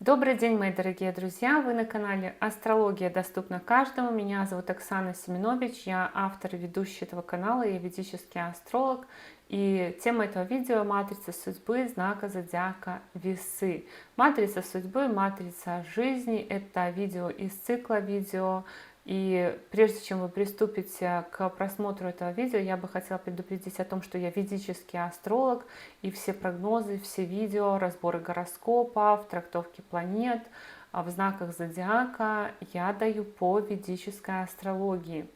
Добрый день, мои дорогие друзья! Вы на канале Астрология доступна каждому. Меня зовут Оксана Семенович, я автор и ведущая этого канала, я ведический астролог. И тема этого видео — матрица судьбы знака зодиака Весы. Матрица судьбы, матрица жизни — это видео из цикла видео. И прежде чем вы приступите к просмотру этого видео, я бы хотела предупредить о том, что я ведический астролог, и все прогнозы, все видео, разборы гороскопов, трактовки планет в знаках зодиака я даю по ведической астрологии.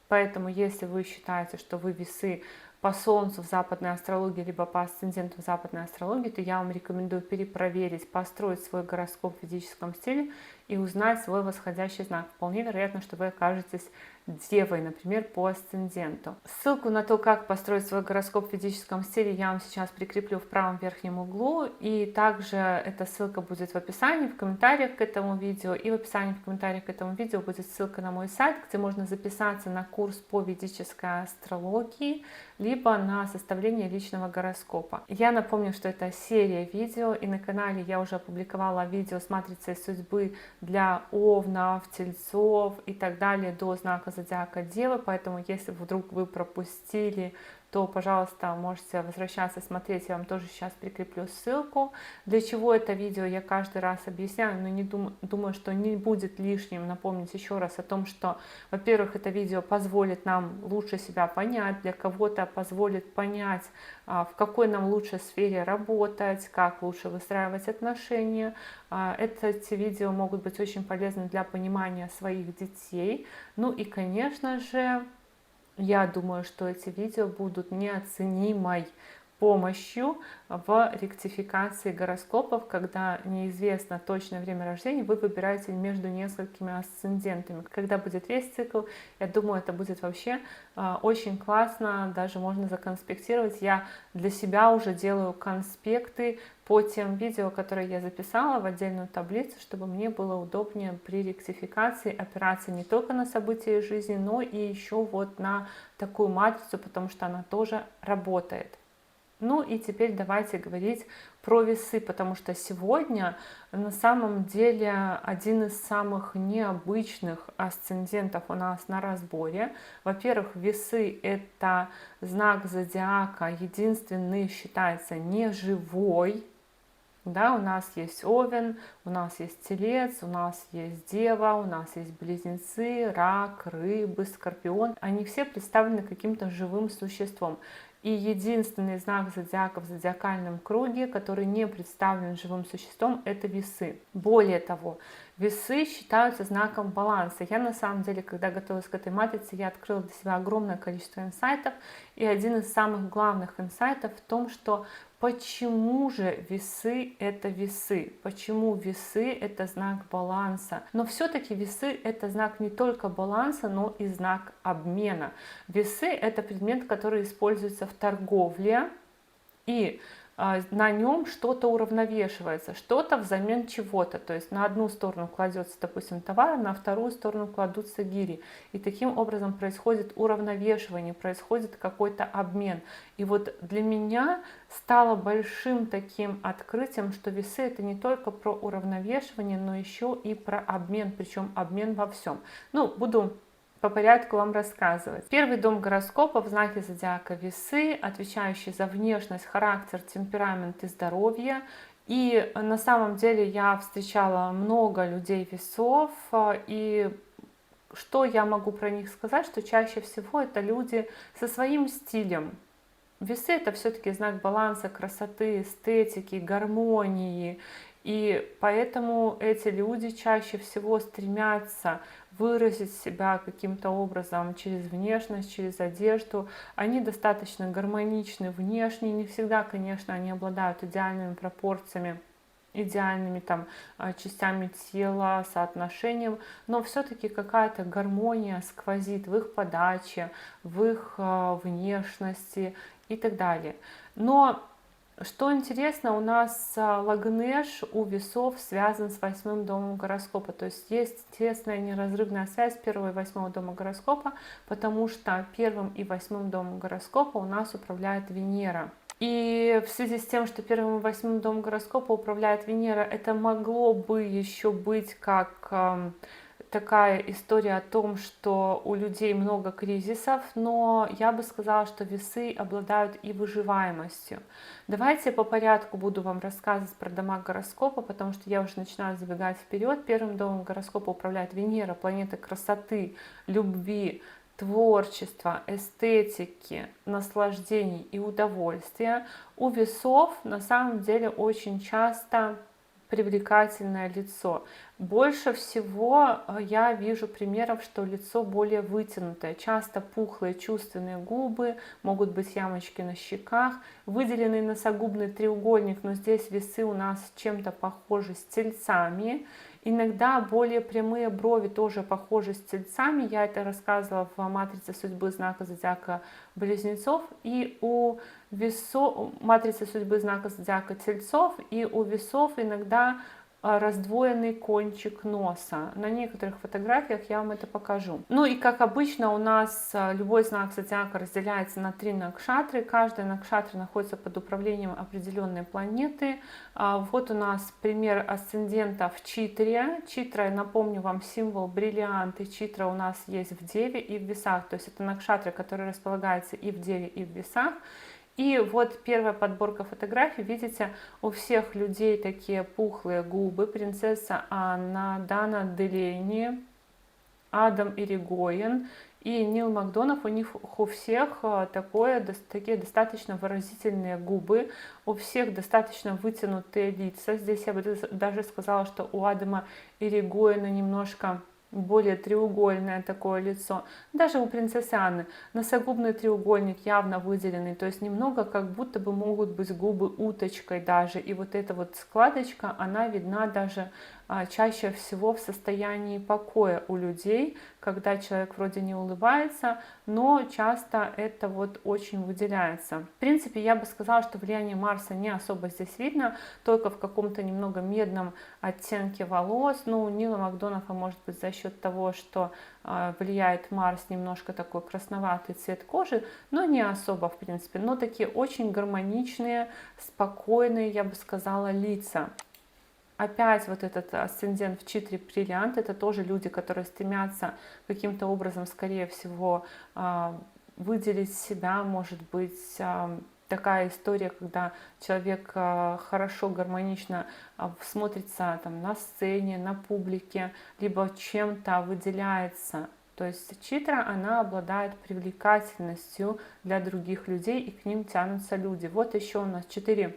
Поэтому, если вы считаете, что вы весы по Солнцу в западной астрологии, либо по асценденту в западной астрологии, то я вам рекомендую перепроверить, построить свой гороскоп в ведическом стиле и узнать свой восходящий знак. Вполне вероятно, что вы окажетесь Девой, например, по асценденту. Ссылку на то, как построить свой гороскоп в ведическом стиле, я вам сейчас прикреплю в правом верхнем углу. И также эта ссылка будет в описании, в комментариях к этому видео. И в описании, в комментариях к этому видео будет ссылка на мой сайт, где можно записаться на курс по ведической астрологии, либо на составление личного гороскопа. Я напомню, что это серия видео, и на канале я уже опубликовала видео с матрицей судьбы для овнов, тельцов и так далее до знака зодиака Девы, поэтому если вдруг вы пропустили, то, пожалуйста, можете возвращаться, смотреть, я вам тоже сейчас прикреплю ссылку. Для чего это видео, я каждый раз объясняю, но думаю, что не будет лишним напомнить еще раз о том, что, во-первых, это видео позволит нам лучше себя понять, для кого-то позволит понять, в какой нам лучше сфере работать, как лучше выстраивать отношения. Эти видео могут быть очень полезны для понимания своих детей. Ну и, конечно же, я думаю, что эти видео будут неоценимой помощью в ректификации гороскопов, когда неизвестно точное время рождения, вы выбираете между несколькими асцендентами. Когда будет весь цикл, я думаю, это будет вообще очень классно, даже можно законспектировать. Я для себя уже делаю конспекты по тем видео, которые я записала в отдельную таблицу, чтобы мне было удобнее при ректификации опираться не только на события жизни, но и еще вот на такую матрицу, потому что она тоже работает. Ну и теперь давайте говорить про весы, потому что сегодня на самом деле один из самых необычных асцендентов у нас на разборе. Во-первых, весы — это знак зодиака, единственный считается неживой. Да, у нас есть Овен, у нас есть Телец, у нас есть Дева, у нас есть Близнецы, Рак, Рыбы, Скорпион. Они все представлены каким-то живым существом. И единственный знак зодиака в зодиакальном круге, который не представлен живым существом, это весы. Более того, весы считаются знаком баланса. Я на самом деле, когда готовилась к этой матрице, я открыла для себя огромное количество инсайтов. И один из самых главных инсайтов в том, что почему же весы — это весы? Почему весы — это знак баланса? Но все-таки весы — это знак не только баланса, но и знак обмена. Весы — это предмет, который используется в торговле, и на нем что-то уравновешивается, что-то взамен чего-то. То есть на одну сторону кладется, допустим, товар, на вторую сторону кладутся гири. И таким образом происходит уравновешивание, происходит какой-то обмен. И вот для меня стало большим таким открытием, что весы — это не только про уравновешивание, но еще и про обмен, причем обмен во всем. Ну, буду по порядку вам рассказывать. Первый дом гороскопа в знаке зодиака Весы, отвечающий за внешность, характер, темперамент и здоровье. И на самом деле я встречала много людей Весов, и что я могу про них сказать, что чаще всего это люди со своим стилем. Весы — это все-таки знак баланса, красоты, эстетики, гармонии. И поэтому эти люди чаще всего стремятся выразить себя каким-то образом через внешность, через одежду. Они достаточно гармоничны внешне. Не всегда, конечно, они обладают идеальными пропорциями, идеальными там частями тела, соотношением, но все-таки какая-то гармония сквозит в их подаче, в их внешности и так далее. Но что интересно, у нас Лагнеш у Весов связан с 8-м домом гороскопа, то есть есть тесная неразрывная связь 1-го и 8-го дома гороскопа, потому что 1-м и 8-м домом гороскопа у нас управляет Венера. И в связи с тем, что первым и восьмым домом гороскопа управляет Венера, это могло бы еще быть как такая история о том, что у людей много кризисов, но я бы сказала, что весы обладают и выживаемостью. Давайте по порядку буду вам рассказывать про дома гороскопа, потому что я уже начинаю забегать вперед. Первым домом гороскопа управляет Венера, планета красоты, любви, творчества, эстетики, наслаждений и удовольствия. У весов на самом деле очень часто привлекательное лицо. Больше всего я вижу примеров, что лицо более вытянутое, часто пухлые чувственные губы, могут быть ямочки на щеках, выделенный носогубный треугольник, но здесь весы у нас чем-то похожи с тельцами. Иногда более прямые брови тоже похожи с тельцами. Я это рассказывала в матрице судьбы знака зодиака Близнецов. И у весов, матрица судьбы знака зодиака Тельцов, и у весов иногда раздвоенный кончик носа. На некоторых фотографиях я вам это покажу. Ну и как обычно у нас любой знак зодиака разделяется на 3 накшатры. Каждый накшатра находится под управлением определенной планеты. Вот у нас пример асцендента в Читре. Читра, напомню вам, символ бриллиант, и Читра у нас есть в Деве и в Весах. То есть это накшатра, который располагается и в Деве, и в Весах. И вот первая подборка фотографий. Видите, у всех людей такие пухлые губы. Принцесса Анна, Дана Делейни, Адам Иригоен и Нил Макдонов. У них у всех такие достаточно выразительные губы. У всех достаточно вытянутые лица. Здесь я бы даже сказала, что у Адама Иригоена немножко более треугольное такое лицо. Даже у принцессы Анны носогубный треугольник явно выделенный, то есть немного как будто бы могут быть губы уточкой даже. И вот эта вот складочка, она видна даже чаще всего в состоянии покоя у людей, когда человек вроде не улыбается, но часто это вот очень выделяется. В принципе, я бы сказала, что влияние Марса не особо здесь видно, только в каком-то немного медном оттенке волос. Ну, у Нила Макдонафа может быть за счет того, что влияет Марс, немножко такой красноватый цвет кожи, но не особо, в принципе. Но такие очень гармоничные, спокойные, я бы сказала, лица. Опять вот этот асцендент в Читре бриллиант, это тоже люди, которые стремятся каким-то образом, скорее всего, выделить себя, может быть, такая история, когда человек хорошо, гармонично смотрится там на сцене, на публике, либо чем-то выделяется. То есть Читра, она обладает привлекательностью для других людей, и к ним тянутся люди. Вот еще у нас 4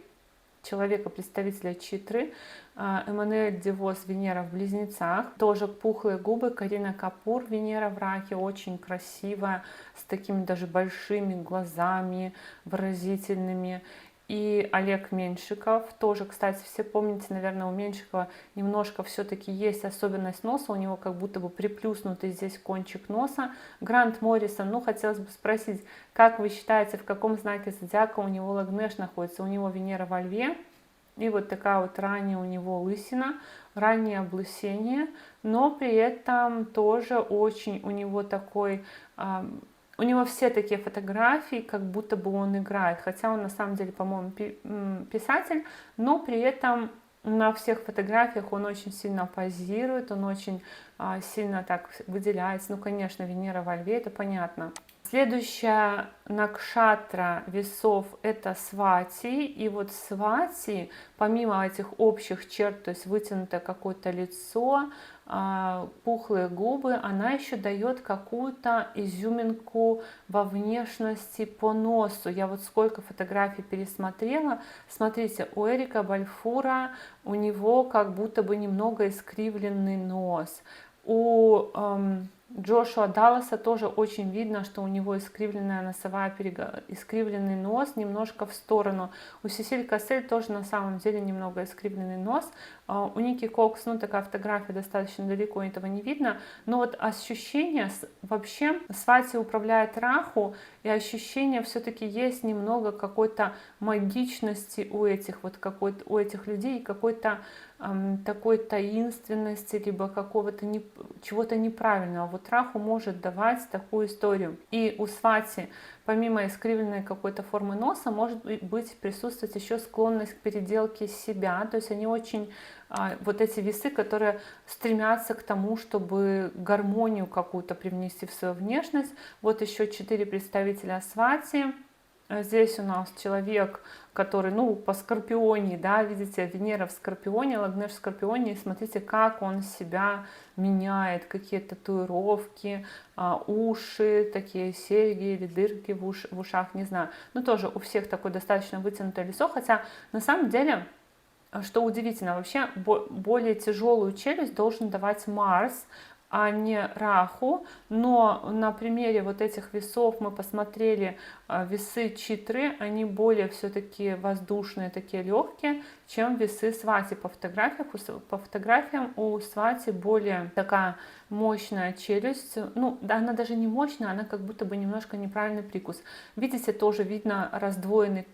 человека, представителя Читры. Эммануэль Девос, Венера в Близнецах, тоже пухлые губы. Карина Капур, Венера в Раке, очень красивая, с такими даже большими глазами, выразительными. И Олег Меньшиков тоже, кстати, все помните, наверное, у Меньшикова немножко все-таки есть особенность носа, у него как будто бы приплюснутый здесь кончик носа. Грант Моррисон, ну, хотелось бы спросить, как вы считаете, в каком знаке зодиака у него Лагнеш находится? У него Венера во Льве, и вот такая вот ранняя у него лысина, раннее облысение, но при этом тоже очень у него такой... У него все такие фотографии, как будто бы он играет, хотя он на самом деле, по-моему, писатель, но при этом на всех фотографиях он очень сильно позирует, он очень сильно так выделяется. Ну, конечно, Венера во Льве, это понятно. Следующая накшатра весов — это Свати. И вот Свати, помимо этих общих черт, то есть вытянутое какое-то лицо, пухлые губы, она еще дает какую-то изюминку во внешности по носу. Я вот сколько фотографий пересмотрела. Смотрите, у Эрика Бальфура у него как будто бы немного искривленный нос. У Джошуа Далласа тоже очень видно, что у него искривленная носовая искривленный нос немножко в сторону. У Сесиль Кассель тоже на самом деле немного искривленный нос. У Ники Кокс, ну, такая фотография достаточно далеко, этого не видно. Но вот ощущение, вообще Свати управляет Раху, и ощущение все-таки есть немного какой-то магичности у этих у этих людей, какой-то такой таинственности, либо какого-то чего-то неправильного. Вот Раху может давать такую историю. И у Свати, помимо искривленной какой-то формы носа, может быть присутствовать еще склонность к переделке себя. То есть они очень, вот эти весы, которые стремятся к тому, чтобы гармонию какую-то привнести в свою внешность. Вот еще 4 представителя Свати. Здесь у нас человек, который, ну, по Скорпионе, да, видите, Венера в Скорпионе, Лагнеш в Скорпионе, и смотрите, как он себя меняет, какие татуировки, уши, такие серьги или дырки в ушах, не знаю. Ну, тоже у всех такое достаточно вытянутое лицо, хотя на самом деле, что удивительно, вообще более тяжелую челюсть должен давать Марс, а не Раху. Но на примере вот этих весов мы посмотрели, весы Читры, они более все-таки воздушные, такие легкие, чем весы Свати по фотографиях. По фотографиям у Свати более такая мощная челюсть. Ну, да, она даже не мощная, она как будто бы немножко неправильный прикус. Видите, тоже видно раздвоенный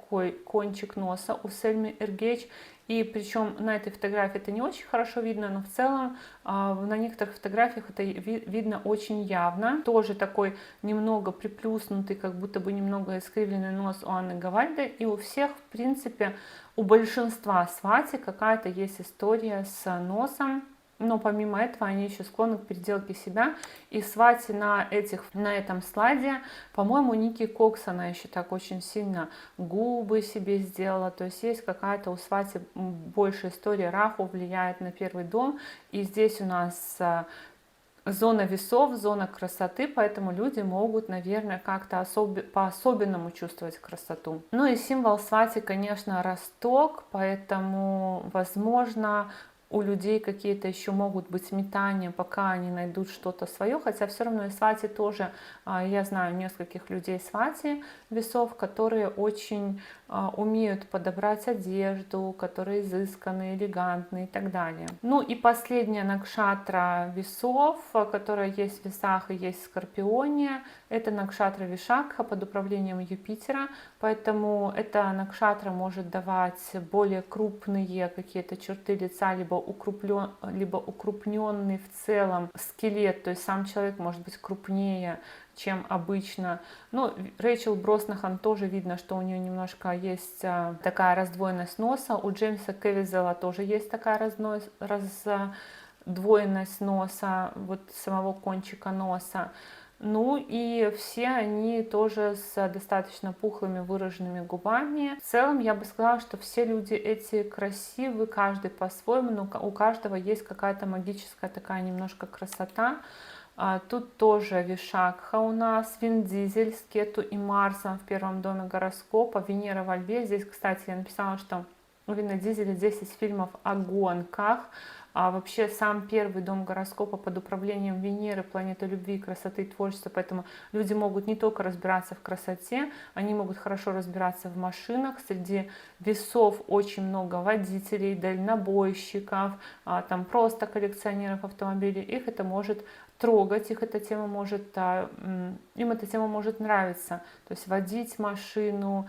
кончик носа у Сельмы Эргеч. И причем на этой фотографии это не очень хорошо видно, но в целом на некоторых фотографиях это видно очень явно. Тоже такой немного приплюснутый, как будто бы немного искривленный нос у Анны Гавальды. И у всех, в принципе, у большинства Свати какая-то есть история с носом. Но помимо этого они еще склонны к переделке себя. И Свати на этом слайде, по-моему, Ники Кокс, она еще так очень сильно губы себе сделала. То есть есть какая-то у Свати больше история. Раху влияет на первый дом. И здесь у нас зона весов, зона красоты, поэтому люди могут, наверное, как-то по-особенному чувствовать красоту. Ну и символ Свати, конечно, росток, поэтому, возможно, у людей какие-то еще могут быть метания, пока они найдут что-то свое, хотя все равно и Свати тоже, я знаю нескольких людей Свати весов, которые очень умеют подобрать одежду, которые изысканные, элегантные и так далее. Ну и последняя накшатра весов, которая есть в весах и есть в Скорпионе, это накшатра Вишакха под управлением Юпитера, поэтому эта накшатра может давать более крупные какие-то черты лица, либо укрупненный в целом скелет, то есть сам человек может быть крупнее, чем обычно. Ну, Рэйчел Броснахан тоже видно, что у нее немножко есть такая раздвоенность носа. У Джеймса Кевизела тоже есть такая раздвоенность носа, вот самого кончика носа. Ну и все они тоже с достаточно пухлыми выраженными губами. В целом я бы сказала, что все люди эти красивы, каждый по-своему, но у каждого есть какая-то магическая такая немножко красота. Тут тоже Вишакха у нас, Вин Дизель с Кету и Марсом в первом доме гороскопа, Венера во Льве. Здесь, кстати, я написала, что у Вина Дизеля здесь из фильмов о гонках. А вообще сам первый дом гороскопа под управлением Венеры, планеты любви, красоты и творчества. Поэтому люди могут не только разбираться в красоте, они могут хорошо разбираться в машинах. Среди весов очень много водителей, дальнобойщиков, там просто коллекционеров автомобилей. Их это может трогать, им эта тема может нравиться. То есть водить машину,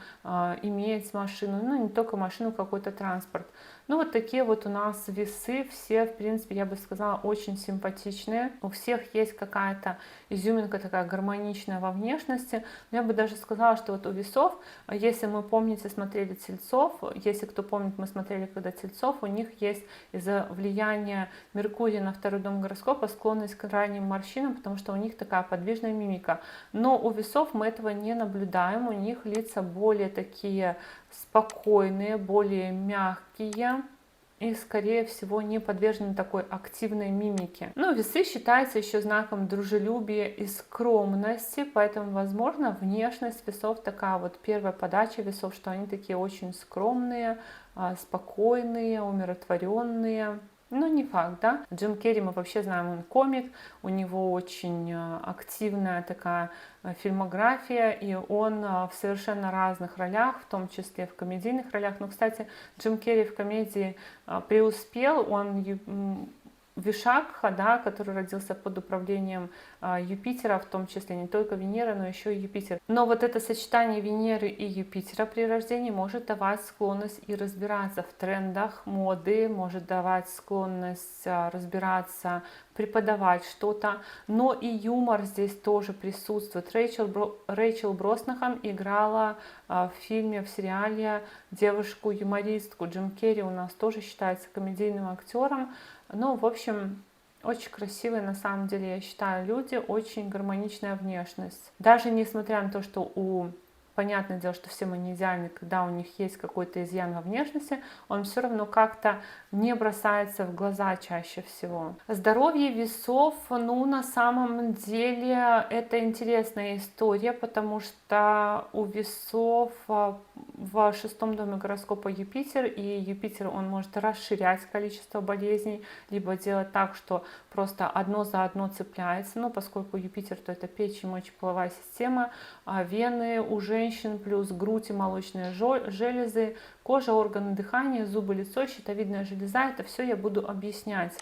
иметь машину, ну не только машину, какой-то транспорт. Ну вот такие вот у нас весы, все, в принципе, я бы сказала, очень симпатичные. У всех есть какая-то изюминка такая гармоничная во внешности. Но я бы даже сказала, что вот у весов, если мы, помните, смотрели Тельцов, если кто помнит, мы смотрели когда Тельцов, у них есть из-за влияния Меркурия на второй дом гороскопа склонность к ранним морщинам, потому что у них такая подвижная мимика. Но у весов мы этого не наблюдаем, у них лица более такие спокойные, более мягкие и, скорее всего, не подвержены такой активной мимике. Ну, весы считаются еще знаком дружелюбия и скромности, поэтому, возможно, внешность весов такая вот первая подача весов, что они такие очень скромные, спокойные, умиротворенные. Ну, не факт, да. Джим Керри, мы вообще знаем, он комик, у него очень активная такая фильмография, и он в совершенно разных ролях, в том числе в комедийных ролях. Но, кстати, Джим Керри в комедии преуспел, он Вишакха, да, который родился под управлением Юпитера, в том числе не только Венера, но еще и Юпитер. Но вот это сочетание Венеры и Юпитера при рождении может давать склонность и разбираться в трендах моды, может давать склонность разбираться, преподавать что-то, но и юмор здесь тоже присутствует. Рэйчел Броснахан играла в фильме, в сериале девушку-юмористку. Джим Керри у нас тоже считается комедийным актером. Ну, в общем, очень красивые, на самом деле, я считаю, люди, очень гармоничная внешность. Даже несмотря на то, что понятное дело, что все мы не идеальны, когда у них есть какой-то изъян во внешности, он все равно как-то не бросается в глаза чаще всего. Здоровье весов, ну, на самом деле, это интересная история, потому что у весов в шестом доме гороскопа Юпитер, и Юпитер, он может расширять количество болезней, либо делать так, что просто одно за одно цепляется, ну, поскольку Юпитер, то это печень, мочеполовая система, вены у женщин, плюс грудь и молочные железы, кожа, органы дыхания, зубы, лицо, щитовидная железа, это все я буду объяснять.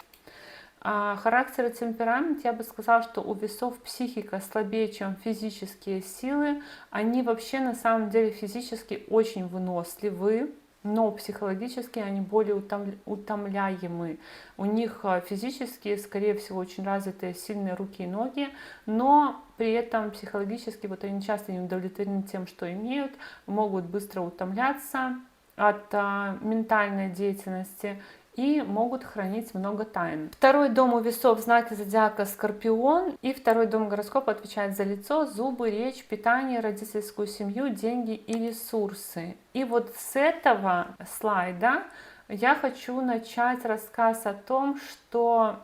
Характер и темперамент, я бы сказала, что у весов психика слабее, чем физические силы. Они вообще на самом деле физически очень выносливы, но психологически они более утомляемы. У них физически, скорее всего, очень развитые сильные руки и ноги, но при этом психологически вот они часто не удовлетворены тем, что имеют, могут быстро утомляться от ментальной деятельности и могут хранить много тайн. Второй дом у весов в знаке зодиака Скорпион, и второй дом гороскопа отвечает за лицо, зубы, речь, питание, родительскую семью, деньги и ресурсы. И вот с этого слайда я хочу начать рассказ о том, что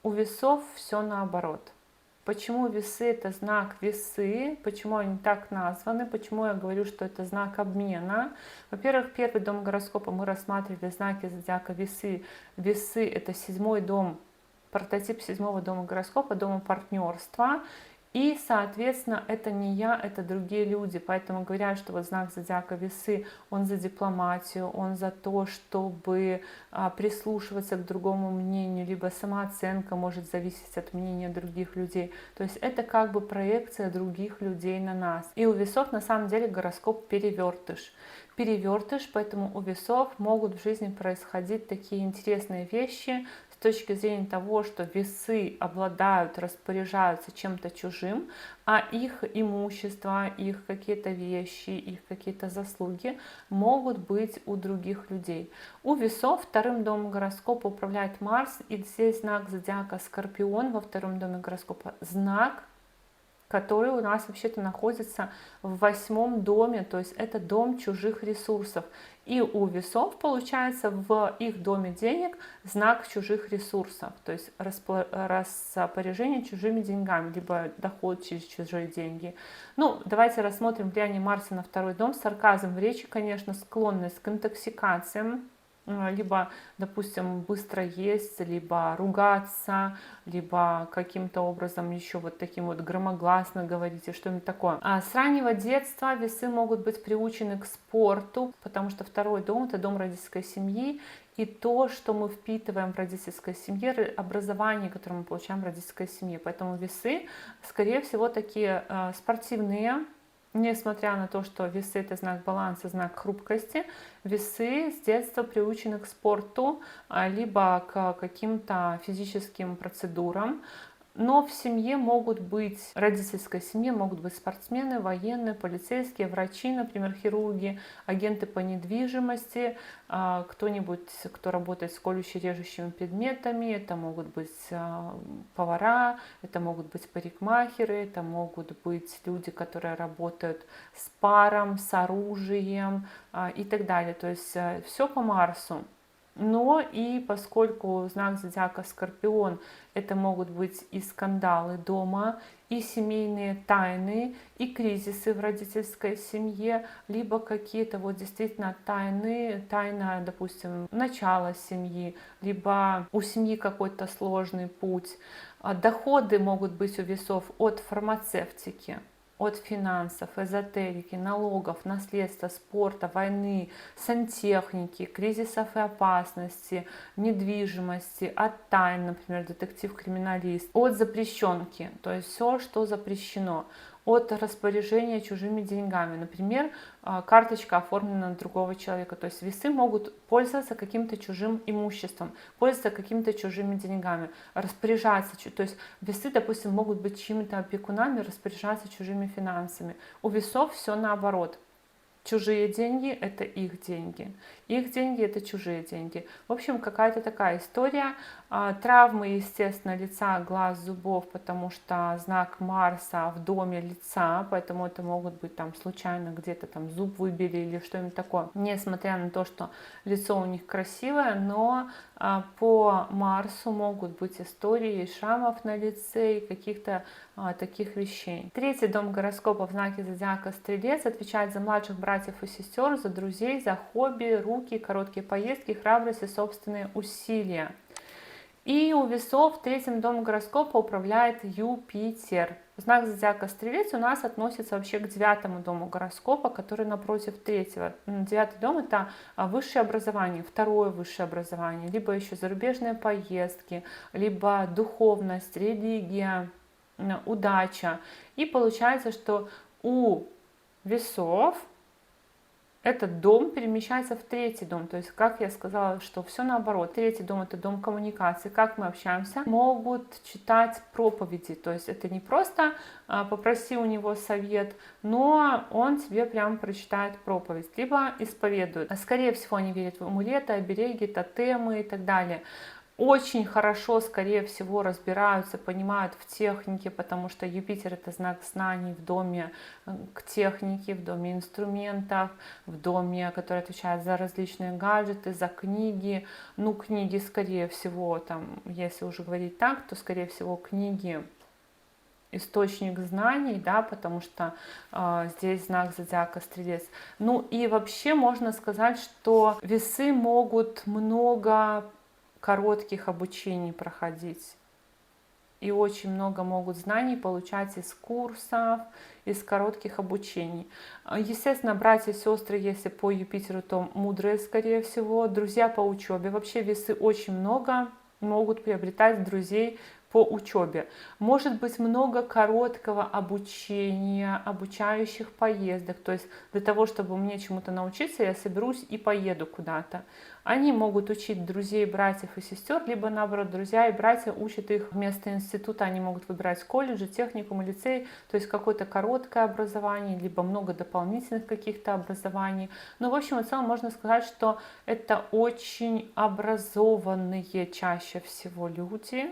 у весов все наоборот. Почему весы это знак весы, почему они так названы, почему я говорю, что это знак обмена. Во-первых, первый дом гороскопа мы рассматривали знаки зодиака весы. Весы это седьмой дом, прототип седьмого дома гороскопа, дома партнерства. И, соответственно, это не я, это другие люди. Поэтому говорят, что вот знак зодиака весы, он за дипломатию, он за то, чтобы прислушиваться к другому мнению, либо самооценка может зависеть от мнения других людей. То есть это как бы проекция других людей на нас. И у весов на самом деле гороскоп перевертыш. Перевертыш, поэтому у весов могут в жизни происходить такие интересные вещи, с точки зрения того, что весы обладают, распоряжаются чем-то чужим, а их имущество, их какие-то вещи, их какие-то заслуги могут быть у других людей. У весов вторым домом гороскопа управляет Марс, и здесь знак зодиака Скорпион во втором доме гороскопа, знак, который у нас вообще-то находится в восьмом доме, то есть это дом чужих ресурсов. И у весов, получается, в их доме денег знак чужих ресурсов, то есть распоряжение чужими деньгами, либо доход через чужие деньги. Ну, давайте рассмотрим влияние Марса на второй дом. Сарказм в речи, конечно, склонность к интоксикациям, либо, допустим, быстро есть, либо ругаться, либо каким-то образом еще вот таким вот громогласно говорить и что-нибудь такое. А с раннего детства весы могут быть приучены к спорту, потому что второй дом — это дом родительской семьи, и то, что мы впитываем в родительской семье, образование, которое мы получаем в родительской семье. Поэтому весы, скорее всего, такие спортивные. Несмотря на то, что весы — это знак баланса, знак хрупкости, весы с детства приучены к спорту, либо к каким-то физическим процедурам. Но в семье могут быть, в родительской семье могут быть спортсмены, военные, полицейские, врачи, например, хирурги, агенты по недвижимости, кто-нибудь, кто работает с колюще-режущими предметами, это могут быть повара, это могут быть парикмахеры, это могут быть люди, которые работают с паром, с оружием и так далее. То есть все по Марсу. Но и поскольку знак зодиака Скорпион, это могут быть и скандалы дома, и семейные тайны, и кризисы в родительской семье, либо какие-то вот действительно тайна, допустим, начала семьи, либо у семьи какой-то сложный путь. Доходы могут быть у весов от фармацевтики, от финансов, эзотерики, налогов, наследства, спорта, войны, сантехники, кризисов и опасности, недвижимости, от тайн, например, детектив-криминалист, от запрещенки, то есть все, что запрещено, от распоряжения чужими деньгами. Например, карточка оформлена на другого человека. То есть весы могут пользоваться каким-то чужим имуществом, пользоваться какими-то чужими деньгами, распоряжаться. То есть весы, допустим, могут быть чьими-то опекунами, распоряжаться чужими финансами. У весов все наоборот. Чужие деньги – это их деньги. Их деньги – это чужие деньги. В общем, какая-то такая история. Травмы, естественно, лица, глаз, зубов, потому что знак Марса в доме лица, поэтому это могут быть там случайно где-то там зуб выбили или что-нибудь такое. Несмотря на то, что лицо у них красивое, но по Марсу могут быть истории шрамов на лице и каких-то таких вещей. Третий дом гороскопа в знаке зодиака Стрелец отвечает за младших братьев и сестер, за друзей, за хобби, руки, короткие поездки, храбрость и собственные усилия. И у весов в третьем доме гороскопа управляет Юпитер. Знак зодиака Стрелец у нас относится вообще к девятому дому гороскопа, который напротив третьего. Девятый дом – это высшее образование, второе высшее образование, либо еще зарубежные поездки, либо духовность, религия, удача. И получается, что у весов этот дом перемещается в третий дом. То есть, как я сказала, что все наоборот. Третий дом – это дом коммуникации, как мы общаемся. Могут читать проповеди. То есть, это не просто попроси у него совет, но он тебе прям прочитает проповедь. Либо исповедует. Скорее всего, они верят в амулеты, обереги, тотемы и так далее. Очень хорошо, скорее всего, разбираются, понимают в технике, потому что Юпитер – это знак знаний в доме к технике, в доме инструментов, в доме, который отвечает за различные гаджеты, за книги. Ну, книги, скорее всего, там, если уже говорить так, то, скорее всего, книги источник знаний, да, потому что здесь знак зодиака Стрелец. Ну и вообще можно сказать, что весы могут много коротких обучений проходить. И очень много могут знаний получать из курсов, из коротких обучений. Естественно, братья и сестры, если по Юпитеру, то мудрые, скорее всего. Друзья по учебе. Вообще весы очень много могут приобретать друзей по учебе. Может быть много короткого обучения, обучающих поездок. То есть для того, чтобы мне чему-то научиться, я соберусь и поеду куда-то. Они могут учить друзей, братьев и сестер, либо наоборот, друзья и братья учат их вместо института. Они могут выбирать колледжи, техникум, лицей, то есть какое-то короткое образование, либо много дополнительных каких-то образований. Но в общем и целом можно сказать, что это очень образованные чаще всего люди,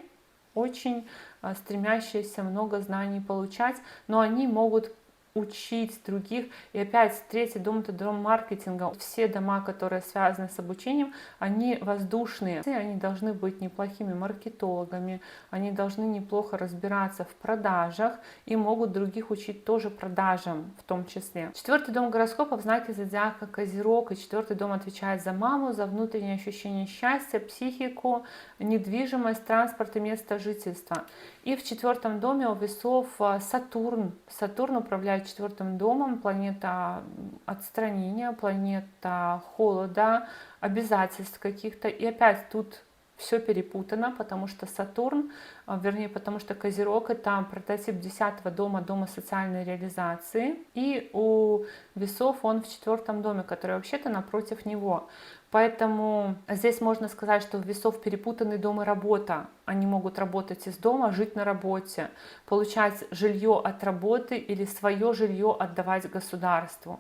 очень стремящиеся много знаний получать, но они могут учить других. И опять третий дом – это дом маркетинга. Все дома, которые связаны с обучением, они воздушные. Они должны быть неплохими маркетологами, они должны неплохо разбираться в продажах и могут других учить тоже продажам в том числе. Четвертый дом гороскопа в знаке зодиака Козерог. И четвертый дом отвечает за маму, за внутреннее ощущение счастья, психику, недвижимость, транспорт и место жительства. И в четвертом доме у весов Сатурн. Сатурн управляет четвертым домом, планета отстранения, планета холода, обязательств каких-то. И опять тут все перепутано, потому что Сатурн, вернее, потому что Козерог – это прототип 10-го дома, дома социальной реализации. И у весов он в четвертом доме, который вообще-то напротив него. Поэтому здесь можно сказать, что у весов перепутанный дом и работа. Они могут работать из дома, жить на работе, получать жилье от работы или свое жилье отдавать государству.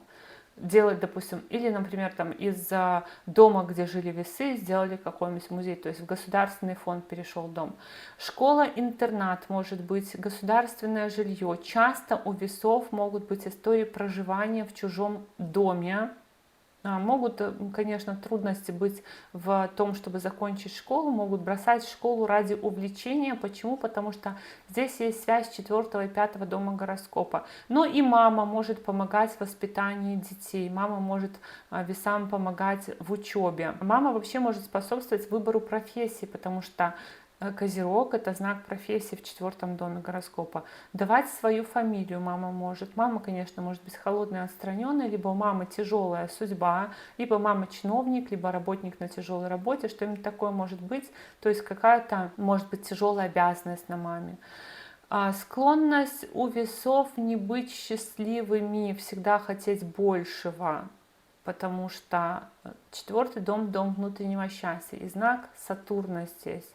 Делать, допустим, или, например, там из дома, где жили весы, сделали какой-нибудь музей, то есть в государственный фонд перешел дом. Школа-интернат может быть, государственное жилье. Часто у весов могут быть истории проживания в чужом доме. Могут, конечно, трудности быть в том, чтобы закончить школу, могут бросать школу ради увлечения. Почему? Потому что здесь есть связь 4 и 5 дома гороскопа. Но и мама может помогать в воспитании детей, мама может весам помогать в учебе. Мама вообще может способствовать выбору профессии, потому что Козерог — это знак профессии в 4-м доме гороскопа. Давать свою фамилию мама может. Мама, конечно, может быть холодная, отстраненная, либо у мамы тяжелая судьба, либо мама чиновник, либо работник на тяжелой работе, что-нибудь такое может быть. То есть какая-то, может быть, тяжелая обязанность на маме. Склонность у весов не быть счастливыми, всегда хотеть большего, потому что 4-й дом — дом внутреннего счастья, и знак Сатурна здесь.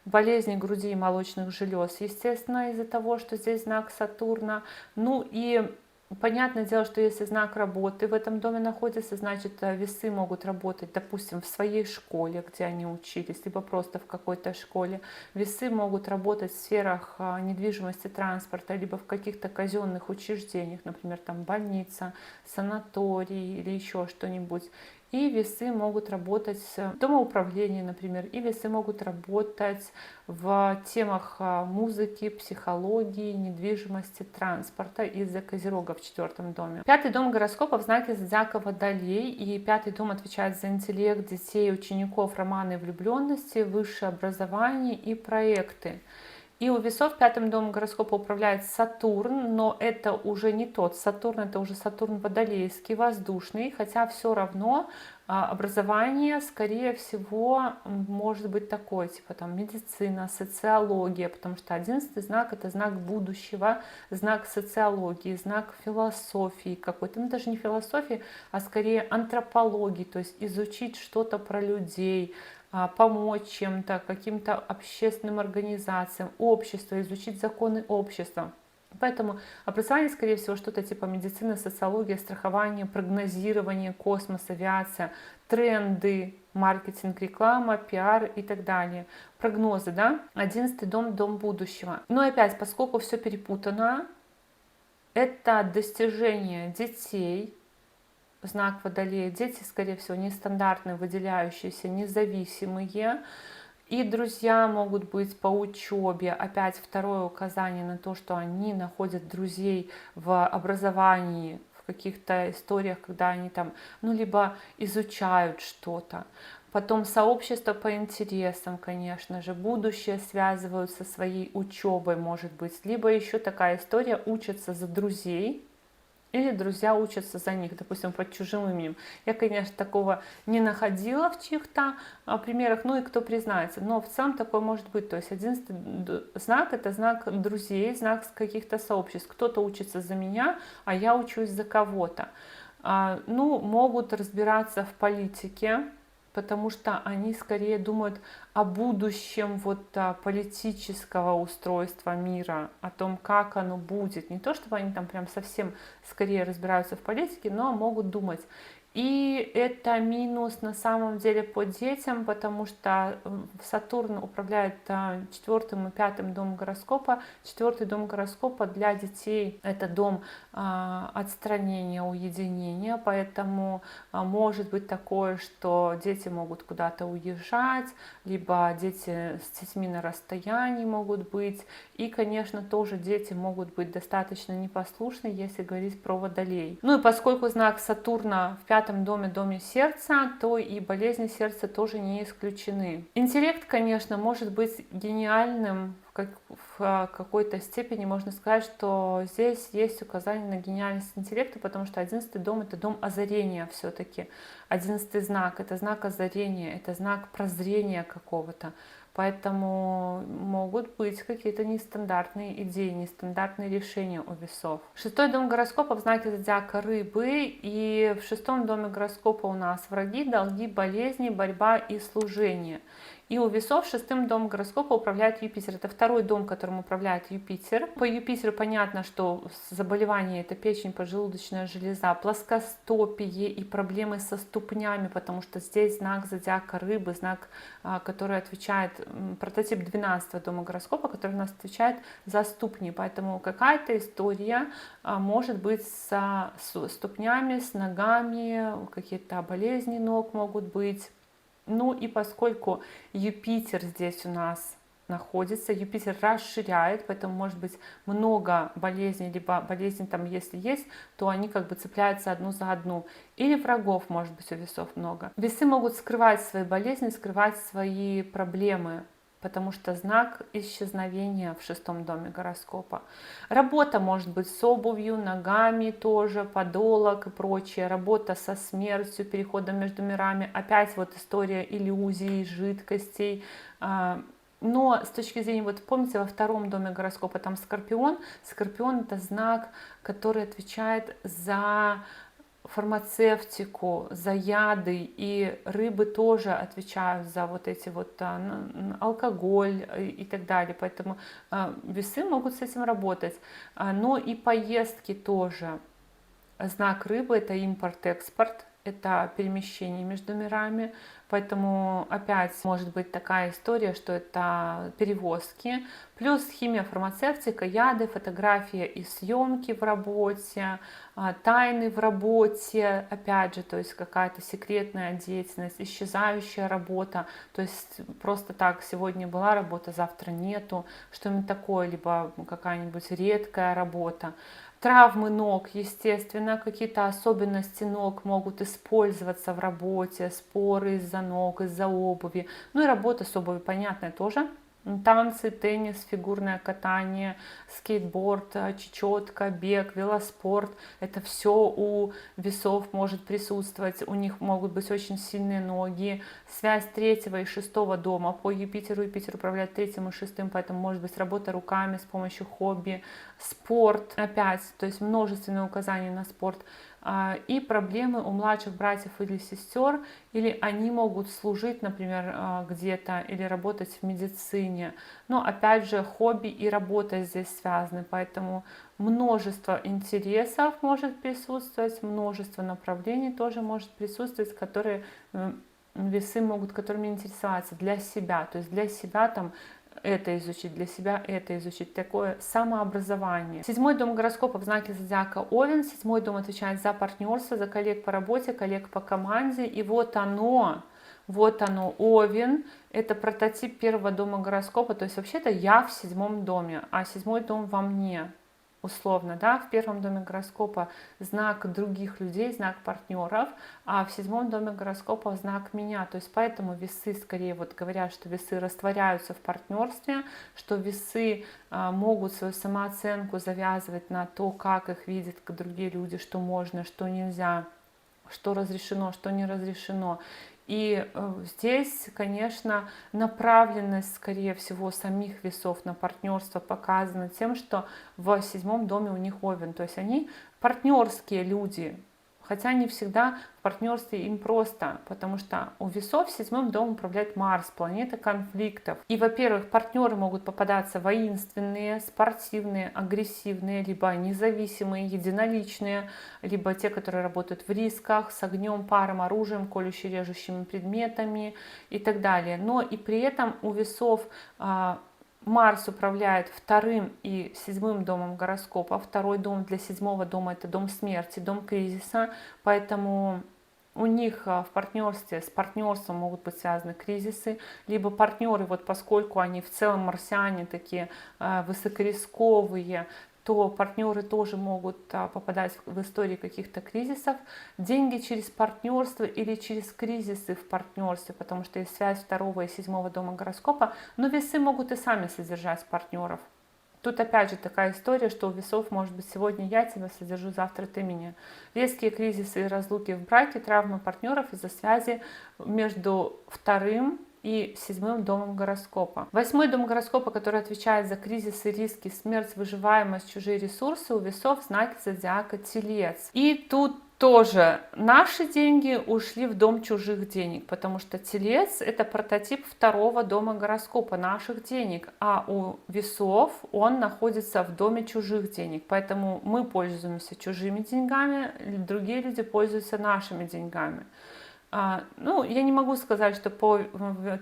Болезни груди и молочных желез, естественно, из-за того, что здесь знак Сатурна. Ну и понятное дело, что если знак работы в этом доме находится, значит, весы могут работать, допустим, в своей школе, где они учились, либо просто в какой-то школе. Весы могут работать в сферах недвижимости, транспорта, либо в каких-то казенных учреждениях, например, там больница, санаторий или еще что-нибудь. И весы могут работать в домоуправлении, например, и весы могут работать в темах музыки, психологии, недвижимости, транспорта из-за Козерога в 4-м доме. 5-й дом гороскопа в знаке зодиака Водолей, и 5-й дом отвечает за интеллект детей, учеников, романы и влюбленности, высшее образование и проекты. И у весов 5-м домом гороскопа управляет Сатурн, но это уже не тот Сатурн, это уже Сатурн водолейский, воздушный, хотя все равно образование, скорее всего, может быть такое, типа там медицина, социология, потому что 11-й знак — это знак будущего, знак социологии, знак философии какой-то, ну даже не философии, а скорее антропологии, то есть изучить что-то про людей, помочь чем-то, каким-то общественным организациям, обществу, изучить законы общества. Поэтому образование, скорее всего, что-то типа медицины, социология, страхование, прогнозирование, космос, авиация, тренды, маркетинг, реклама, пиар и так далее. Прогнозы, да? 11-й дом — дом будущего. Но опять, поскольку все перепутано, это достижение детей, знак Водолея. Дети, скорее всего, нестандартные, выделяющиеся, независимые. И друзья могут быть по учебе. Опять второе указание на то, что они находят друзей в образовании, в каких-то историях, когда они там, ну, либо изучают что-то. Потом сообщество по интересам, конечно же, будущее связывают со своей учебой, может быть. Либо еще такая история: учатся за друзей, или друзья учатся за них, допустим, под чужим именем. Я, конечно, такого не находила в чьих-то примерах, ну и кто признается. Но в целом такое может быть. То есть 11-й знак — это знак друзей, знак каких-то сообществ. Кто-то учится за меня, а я учусь за кого-то. Ну, могут разбираться в политике, потому что они скорее думают о будущем политического устройства мира, о том, как оно будет. Не то, чтобы они там прям совсем скорее разбираются в политике, но могут думать. И это минус на самом деле по детям, потому что Сатурн управляет 4-м и 5-м домом гороскопа. 4-й дом гороскопа для детей — это дом отстранения, уединения, поэтому может быть такое, что дети могут куда-то уезжать, либо дети с детьми на расстоянии могут быть. И, конечно, тоже дети могут быть достаточно непослушны, если говорить про Водолей. Ну и поскольку знак Сатурна в 5-м доме, доме сердца, то и болезни сердца тоже не исключены. Интеллект, конечно, может быть гениальным. В какой-то степени можно сказать, что здесь есть указание на гениальность интеллекта, потому что 11-й дом — это дом озарения все-таки. 11-й знак — это знак озарения, это знак прозрения какого-то. Поэтому могут быть какие-то нестандартные идеи, нестандартные решения у весов. 6-й дом гороскопа в знаке зодиака Рыбы, и в 6-м доме гороскопа у нас враги, долги, болезни, борьба и служение. И у весов 6-м домом гороскопа управляет Юпитер. Это 2-й дом, которым управляет Юпитер. По Юпитеру понятно, что заболевание — это печень, поджелудочная железа, плоскостопие и проблемы со ступнями, потому что здесь знак зодиака Рыбы, знак, который отвечает, прототип 12-го дома гороскопа, который у нас отвечает за ступни. Поэтому какая-то история может быть с ступнями, с ногами, какие-то болезни ног могут быть. Ну и поскольку Юпитер здесь у нас находится, Юпитер расширяет, поэтому может быть много болезней, либо болезни там, если есть, то они как бы цепляются одну за одну. Или врагов может быть у весов много. Весы могут скрывать свои болезни, скрывать свои проблемы, потому что знак исчезновения в 6-м доме гороскопа. Работа может быть с обувью, ногами тоже, подолок и прочее. Работа со смертью, переходом между мирами. Опять вот история иллюзий, жидкостей. Но с точки зрения, вот помните, во 2-м доме гороскопа там Скорпион. Скорпион — это знак, который отвечает за фармацевтику, за яды, и рыбы тоже отвечают за вот эти вот алкоголь и так далее, поэтому весы могут с этим работать, но и поездки тоже. Знак рыбы — это импорт-экспорт, это перемещение между мирами, поэтому опять может быть такая история, что это перевозки, плюс химия, фармацевтика, яды, фотография и съемки в работе, тайны в работе, опять же, то есть какая-то секретная деятельность, исчезающая работа, то есть просто так, сегодня была работа, завтра нету, что-нибудь такое, либо какая-нибудь редкая работа. Травмы ног, естественно, какие-то особенности ног могут использоваться в работе, споры из-за ног, из-за обуви. Ну и работа с обувью, понятно, тоже. Танцы, теннис, фигурное катание, скейтборд, чечетка, бег, велоспорт. Это все у весов может присутствовать. У них могут быть очень сильные ноги. Связь 3-го и 6-го дома по Юпитеру. Юпитер управляет 3-м и 6-м, поэтому может быть работа руками с помощью хобби. Спорт, опять, то есть множественные указания на спорт. И проблемы у младших братьев или сестер, или они могут служить, например, где-то, или работать в медицине. Но опять же, хобби и работа здесь связаны, поэтому множество интересов может присутствовать, множество направлений тоже может присутствовать, которые весы могут которыми интересоваться для себя. То есть для себя там это изучить, для себя это изучить, такое самообразование. 7-й дом гороскопа в знаке зодиака Овен. 7-й дом отвечает за партнерство, за коллег по работе, коллег по команде. И вот оно, Овен, это прототип 1-го дома гороскопа. То есть вообще-то я в 7-м доме, а 7-й дом во мне. Условно, да, в 1-м доме гороскопа знак других людей, знак партнеров, а в 7-м доме гороскопа знак меня. То есть поэтому весы скорее вот говорят, что весы растворяются в партнерстве, что весы могут свою самооценку завязывать на то, как их видят другие люди, что можно, что нельзя, что разрешено, что не разрешено. И здесь, конечно, направленность, скорее всего, самих весов на партнерство показана тем, что в 7-м доме у них Овен. То есть они партнерские люди, хотя не всегда в партнерстве им просто, потому что у весов 7-м домом управляет Марс, планета конфликтов. И, во-первых, партнеры могут попадаться воинственные, спортивные, агрессивные, либо независимые, единоличные, либо те, которые работают в рисках, с огнем, паром, оружием, колюще-режущими предметами и так далее. Но и при этом у весов Марс управляет 2-м и 7-м домом гороскопа. 2-й дом для 7-го дома — это дом смерти, дом кризиса, поэтому у них в партнерстве, с партнерством могут быть связаны кризисы, либо партнеры, вот поскольку они в целом марсиане такие высокорисковые, то партнеры тоже могут попадать в истории каких-то кризисов. Деньги через партнерство или через кризисы в партнерстве, потому что есть связь 2-го и 7-го дома гороскопа, но весы могут и сами содержать партнеров. Тут опять же такая история, что у весов может быть сегодня я тебя содержу, завтра ты меня. Резкие кризисы и разлуки в браке, травмы партнеров из-за связи между 2-м и 7-м домом гороскопа. 8-й дом гороскопа, который отвечает за кризисы, риски, смерть, выживаемость, чужие ресурсы, у весов знаки зодиака Телец. И тут тоже наши деньги ушли в дом чужих денег, потому что Телец — это прототип 2-го дома гороскопа, наших денег, а у весов он находится в доме чужих денег, поэтому мы пользуемся чужими деньгами, другие люди пользуются нашими деньгами. Ну, я не могу сказать, что по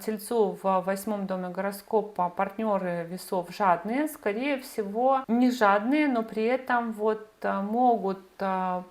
Тельцу в 8-м доме гороскопа партнеры весов жадные, скорее всего не жадные, но при этом вот могут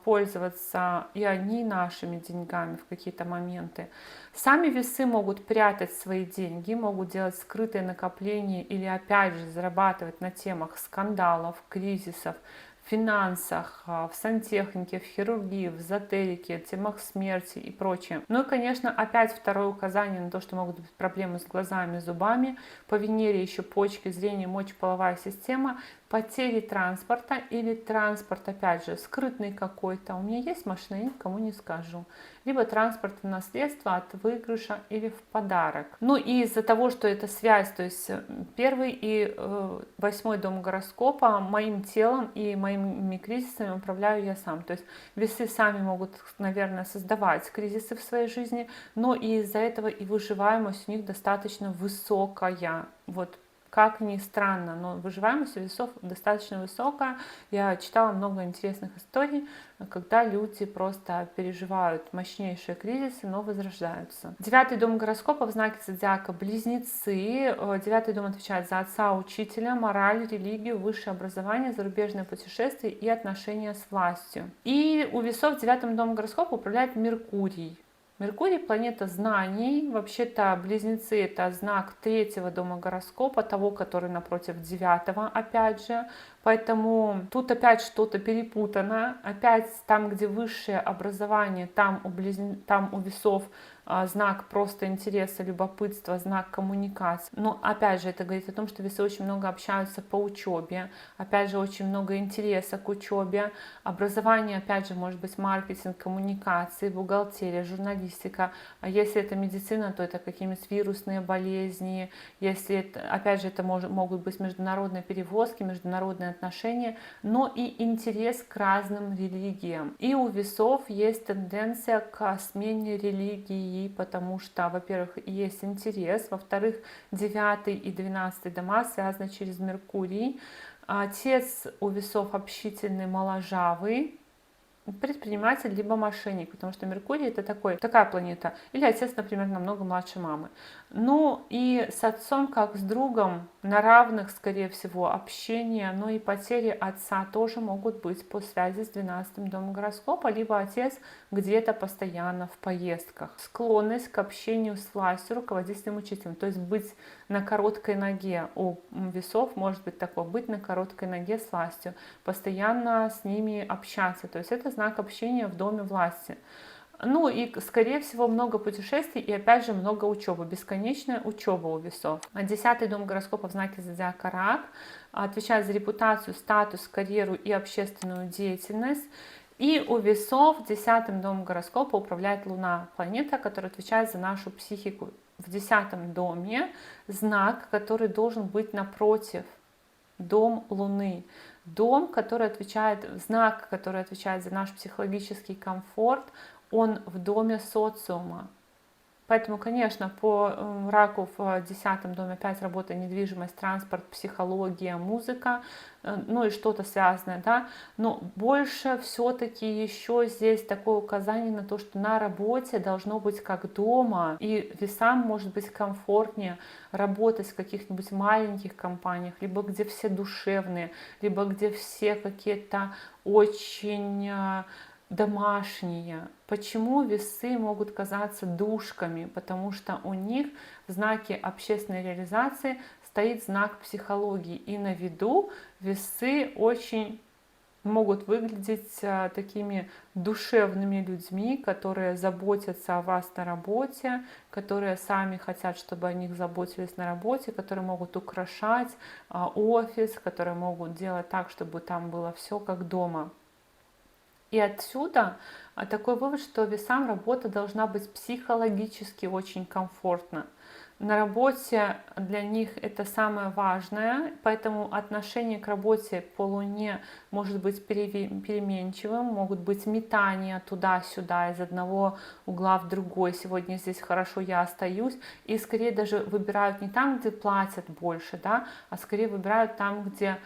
пользоваться и они нашими деньгами в какие-то моменты. Сами весы могут прятать свои деньги, могут делать скрытые накопления или опять же зарабатывать на темах скандалов, кризисов. в финансах, в сантехнике, в хирургии, в эзотерике, темах смерти и прочее. Ну и, конечно, опять второе указание на то, что могут быть проблемы с глазами, зубами, по Венере еще почки, зрение, мочеполовая система, потери транспорта или транспорт, опять же, скрытный какой-то. У меня есть машина, я никому не скажу. Либо транспортное наследство от выигрыша или в подарок. Ну и из-за того, что это связь, то есть первый и восьмой дом гороскопа, моим телом и моими кризисами управляю я сам. То есть весы сами могут, наверное, создавать кризисы в своей жизни, но и из-за этого и выживаемость у них достаточно высокая. Вот как ни странно, но выживаемость у весов достаточно высокая. Я читала много интересных историй, когда люди просто переживают мощнейшие кризисы, но возрождаются. Девятый дом гороскопа в знаке зодиака Близнецы. Девятый дом отвечает за отца, учителя, мораль, религию, высшее образование, зарубежное путешествие и отношения с властью. И у весов в девятом доме гороскопа управляет Меркурий. Меркурий — планета знаний. Вообще-то Близнецы — это знак третьего дома гороскопа, того, который напротив девятого, опять же. Поэтому тут опять что-то перепутано. Опять там, где высшее образование, там у весов знак просто интереса, любопытства, знак коммуникации. Но опять же, это говорит о том, что весы очень много общаются по учебе. Опять же, очень много интереса к учебе. Образование, опять же, может быть маркетинг, коммуникации, бухгалтерия, журналистика. А если это медицина, то это какие-нибудь вирусные болезни. Если это, опять же, это могут быть международные перевозки, международные отношения, но и интерес к разным религиям. И у весов есть тенденция к смене религии, потому что, во-первых, есть интерес, во-вторых, 9 и 12 дома связаны через Меркурий. Отец у весов общительный, моложавый, предприниматель либо мошенник, потому что Меркурий — это такая планета. Или отец, например, намного младше мамы. Ну и с отцом, как с другом, на равных, скорее всего, общение, но и потери отца тоже могут быть по связи с 12 домом гороскопа, либо отец где-то постоянно в поездках. Склонность к общению с властью, руководителем, учителем, то есть быть на короткой ноге. У весов может быть такое: быть на короткой ноге с властью, постоянно с ними общаться, то есть это знак общения в доме власти. Ну и, скорее всего, много путешествий и, опять же, много учебы, бесконечная учеба у весов. 10-й дом гороскопа в знаке зодиака Рак отвечает за репутацию, статус, карьеру и общественную деятельность. И у весов 10-м домом гороскопа управляет Луна, планета, которая отвечает за нашу психику. В 10-м доме знак, который должен быть напротив, дом Луны. Дом, который отвечает, знак, который отвечает за наш психологический комфорт, он в доме социума. Поэтому, конечно, по раку в 10-м доме опять работа недвижимость, транспорт, психология, музыка, ну и что-то связанное, да. Но больше все-таки еще здесь такое указание на то, что на работе должно быть как дома, и весам может быть комфортнее работать в каких-нибудь маленьких компаниях, либо где все душевные, либо где все какие-то очень домашние. Почему весы могут казаться душками? Потому что у них в знаке общественной реализации стоит знак психологии. И на виду весы очень могут выглядеть такими душевными людьми, которые заботятся о вас на работе, которые сами хотят, чтобы о них заботились на работе, которые могут украшать офис, которые могут делать так, чтобы там было все как дома. И отсюда такой вывод, что весам работа должна быть психологически очень комфортна. На работе для них это самое важное, поэтому отношение к работе по Луне может быть переменчивым, могут быть метания туда-сюда, из одного угла в другой. Сегодня здесь хорошо, я остаюсь. И скорее даже выбирают не там, где платят больше, да, а скорее выбирают там, где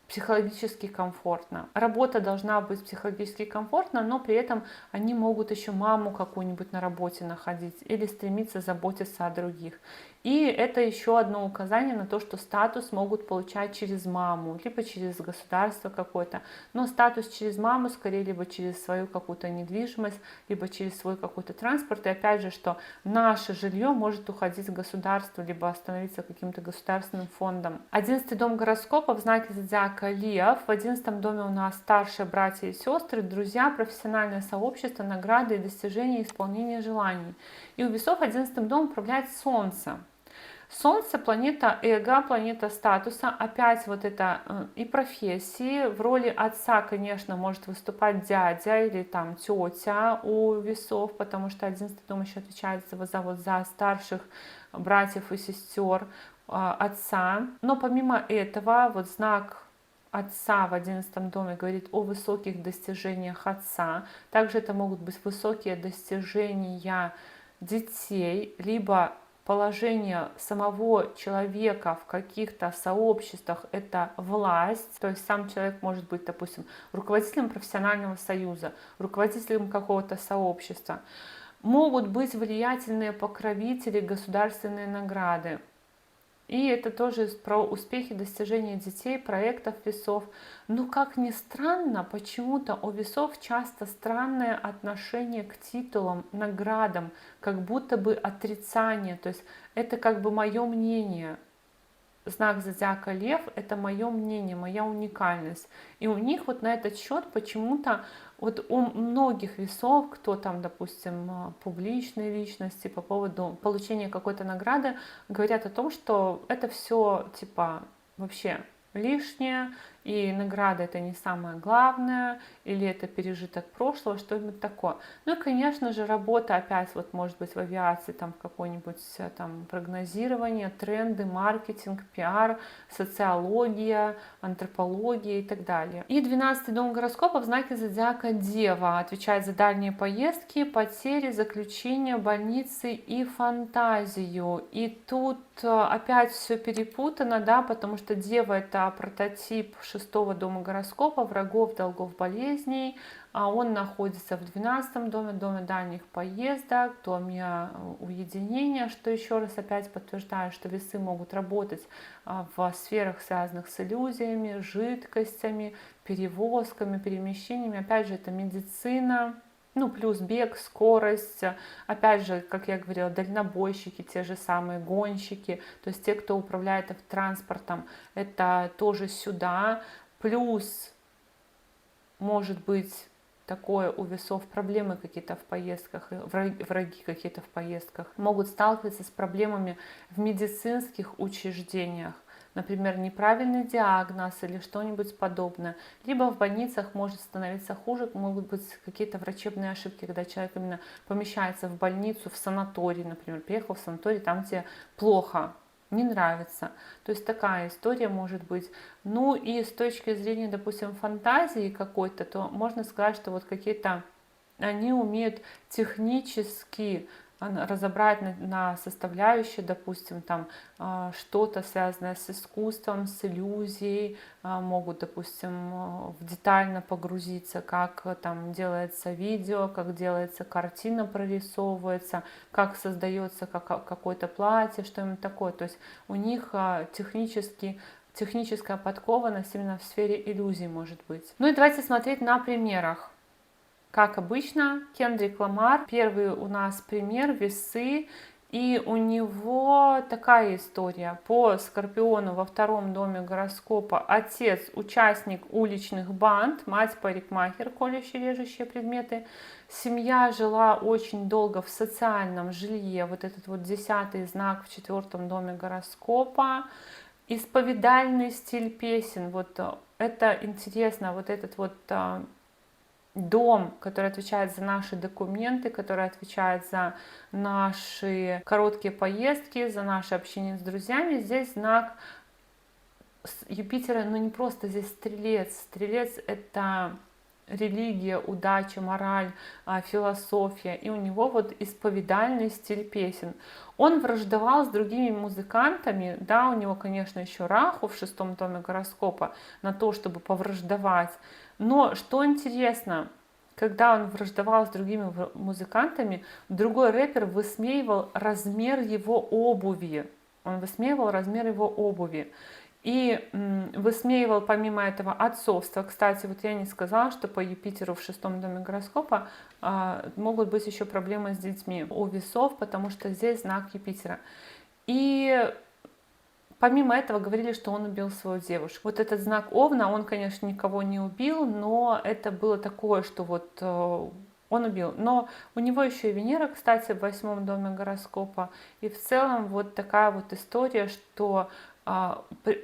психологически комфортно. Работа должна быть психологически комфортна, но при этом они могут еще маму какую-нибудь на работе находить или стремиться заботиться о других. И это еще одно указание на то, что статус могут получать через маму, либо через государство какое-то. Но статус через маму, скорее, либо через свою какую-то недвижимость, либо через свой какой-то транспорт. И опять же, что наше жилье может уходить в государство, либо становиться каким-то государственным фондом. 11-й дом гороскопа в знаке зодиака Лев. В 11-м доме у нас старшие братья и сестры, друзья, профессиональное сообщество, награды и достижения, исполнение желаний. И у весов 11-м домом управляет Солнце. Солнце — планета эго, планета статуса, опять вот это и профессии. В роли отца, конечно, может выступать дядя или там тетя у весов, потому что 11-й дом еще отвечает за старших братьев и сестер отца. Но помимо этого, вот знак отца в 11-м доме говорит о высоких достижениях отца. Также это могут быть высокие достижения детей, либо положение самого человека в каких-то сообществах — это власть, то есть сам человек может быть, допустим, руководителем профессионального союза, руководителем какого-то сообщества. Могут быть влиятельные покровители, государственные награды. И это тоже про успехи, достижения детей, проектов весов. Но, как ни странно, почему-то у весов часто странное отношение к титулам, наградам, как будто бы отрицание. То есть это как бы мое мнение. Знак зодиака Лев — это мое мнение, моя уникальность. И у них вот на этот счет почему-то, вот у многих весов, кто там, допустим, публичные личности, по поводу получения какой-то награды, говорят о том, что это все типа вообще лишнее, и награда — это не самое главное, или это пережиток прошлого, что-нибудь такое. Ну и, конечно же, работа опять вот может быть в авиации, там в какой-нибудь там прогнозирование, тренды, маркетинг, пиар, социология, антропология и так далее. И 12-й дом гороскопа в знаке зодиака Дева отвечает за дальние поездки, потери, заключения, больницы и фантазию. И тут опять все перепутано, да, потому что Дева — это прототип 6-го дома гороскопа, врагов, долгов, болезней, а он находится в 12-м доме, доме дальних поездок, доме уединения, что еще раз опять подтверждает, что весы могут работать в сферах, связанных с иллюзиями, жидкостями, перевозками, перемещениями. Опять же, это медицина. Ну, плюс бег, скорость, опять же, как я говорила, дальнобойщики, те же самые гонщики, то есть те, кто управляет автотранспортом, это тоже сюда. Плюс, может быть, такое у весов проблемы какие-то в поездках, враги какие-то в поездках, могут сталкиваться с проблемами в медицинских учреждениях. Например, неправильный диагноз или что-нибудь подобное. Либо в больницах может становиться хуже, могут быть какие-то врачебные ошибки, когда человек именно помещается в больницу, в санаторий, например, приехал в санаторий, там где плохо, не нравится. То есть такая история может быть. Ну и с точки зрения, допустим, фантазии какой-то, то можно сказать, что вот какие-то они умеют технически разобрать на составляющие, допустим, там что-то связанное с искусством, с иллюзией, могут, допустим, детально погрузиться, как там делается видео, как делается картина, прорисовывается, как создается какое-то платье, что-нибудь такое. То есть у них техническая подкованность именно в сфере иллюзий может быть. Ну и давайте смотреть на примерах. Как обычно, Кендрик Ламар, первый у нас пример, весы, и у него такая история. По Скорпиону во 2-м доме гороскопа отец участник уличных банд, мать парикмахер, колющие режущие предметы. Семья жила очень долго в социальном жилье, вот этот вот 10-й знак в 4-м доме гороскопа. Исповедальный стиль песен, вот это интересно, вот этот вот дом, который отвечает за наши документы, который отвечает за наши короткие поездки, за наше общение с друзьями. Здесь знак Юпитера, но не просто здесь стрелец. Стрелец — это религия, удача, мораль, философия. И у него вот исповедальный стиль песен. Он враждовал с другими музыкантами. Да, у него, конечно, еще Раху в 6-м доме гороскопа на то, чтобы повраждовать. Но что интересно, когда он враждовал с другими музыкантами, другой рэпер высмеивал размер его обуви. Он высмеивал размер его обуви. И высмеивал помимо этого отцовство. Кстати, вот я не сказала, что по Юпитеру в 6-м доме гороскопа могут быть еще проблемы с детьми у весов, потому что здесь знак Юпитера. И помимо этого говорили, что он убил свою девушку. Вот этот знак Овна, он, конечно, никого не убил, но это было такое, что вот он убил. Но у него еще и Венера, кстати, в 8-м доме гороскопа. И в целом вот такая вот история, что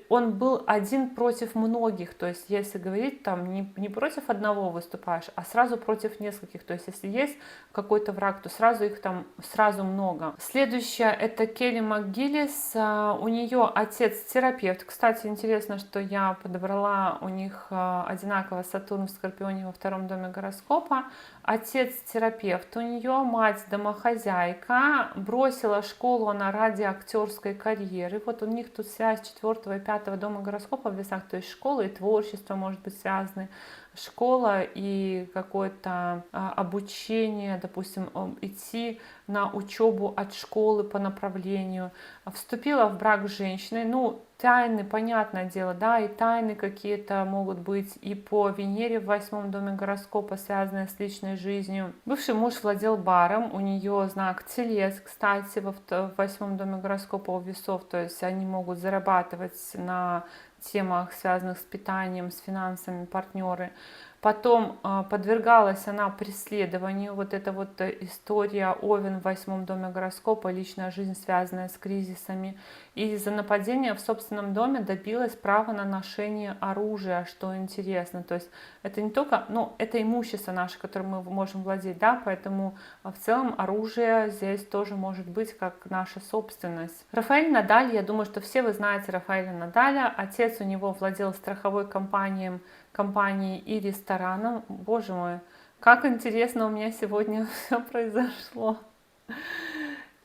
он был один против многих, то есть если говорить, там не против одного выступаешь, а сразу против нескольких, то есть если есть какой-то враг, то сразу их там сразу много. Следующая это Келли МакГиллис, у нее отец терапевт, кстати, интересно, что я подобрала у них одинаково Сатурн в Скорпионе во 2-м доме гороскопа. Отец терапевт у нее, мать домохозяйка, бросила школу она ради актерской карьеры. Вот у них тут связь 4-го и 5-го дома гороскопа в весах, то есть школа и творчество может быть связаны. Школа и какое-то обучение, допустим, идти на учебу от школы по направлению. Вступила в брак с женщиной, ну, тайны, понятное дело, да, и тайны какие-то могут быть и по Венере в 8-м доме гороскопа, связанные с личной жизнью. Бывший муж владел баром, у нее знак Телец, кстати, в 8-м доме гороскопа у весов, то есть они могут зарабатывать на темах, связанных с питанием, с финансами, партнеры. Потом подвергалась она преследованию, вот эта вот история Овен в 8-м доме гороскопа, личная жизнь, связанная с кризисами. И из-за нападения в собственном доме добилась права на ношение оружия, что интересно. То есть это не только, ну, это имущество наше, которым мы можем владеть, да, поэтому в целом оружие здесь тоже может быть как наша собственность. Рафаэль Надаль, я думаю, что все вы знаете Рафаэля Надаля. Отец у него владел страховой компанией и рестораном. Боже мой, как интересно у меня сегодня все произошло.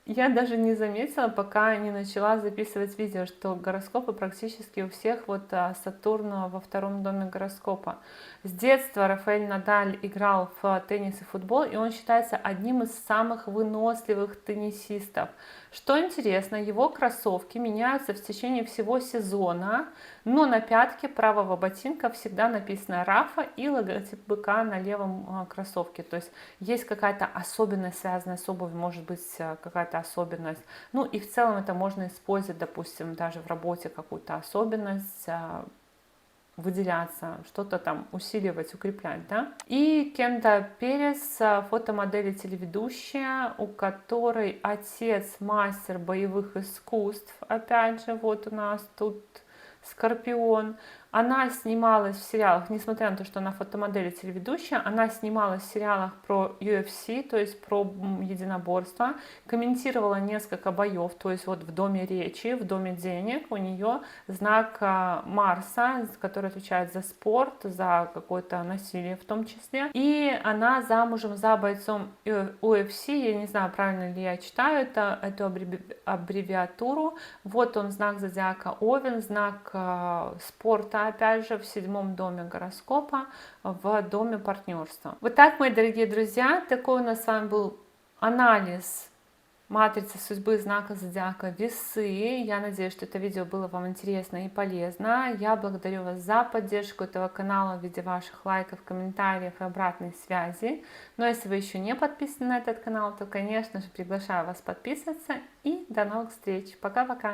Я даже не заметила, пока не начала записывать видео, что гороскопы практически у всех вот Сатурн во 2-м доме гороскопа. С детства Рафаэль Надаль играл в теннис и футбол, и он считается одним из самых выносливых теннисистов. Что интересно, его кроссовки меняются в течение всего сезона, но на пятке правого ботинка всегда написано Рафа и логотип быка на левом кроссовке. То есть есть какая-то особенность, связанная с обувью, может быть какая-то особенность. Ну и в целом это можно использовать, допустим, даже в работе какую-то особенность, выделяться, что-то там усиливать, укреплять, да. И Кенда Перес, фотомодель и телеведущая, у которой отец мастер боевых искусств, опять же, вот у нас тут Скорпион. Она снималась в сериалах, несмотря на то, что она фотомодель и телеведущая, она снималась в сериалах про UFC, то есть про единоборство, комментировала несколько боев, то есть вот в Доме речи, в Доме денег у нее знак Марса, который отвечает за спорт, за какое-то насилие в том числе. И она замужем за бойцом UFC, я не знаю, правильно ли я читаю эту аббревиатуру. Вот он, знак зодиака Овен, знак спорта, опять же, в 7-м доме гороскопа, в доме партнерства. Вот так, мои дорогие друзья, такой у нас с вами был анализ матрицы судьбы знака зодиака Весы. Я надеюсь, что это видео было вам интересно и полезно. Я благодарю вас за поддержку этого канала в виде ваших лайков, комментариев и обратной связи. Но если вы еще не подписаны на этот канал, то, конечно же, приглашаю вас подписываться. И до новых встреч. Пока-пока.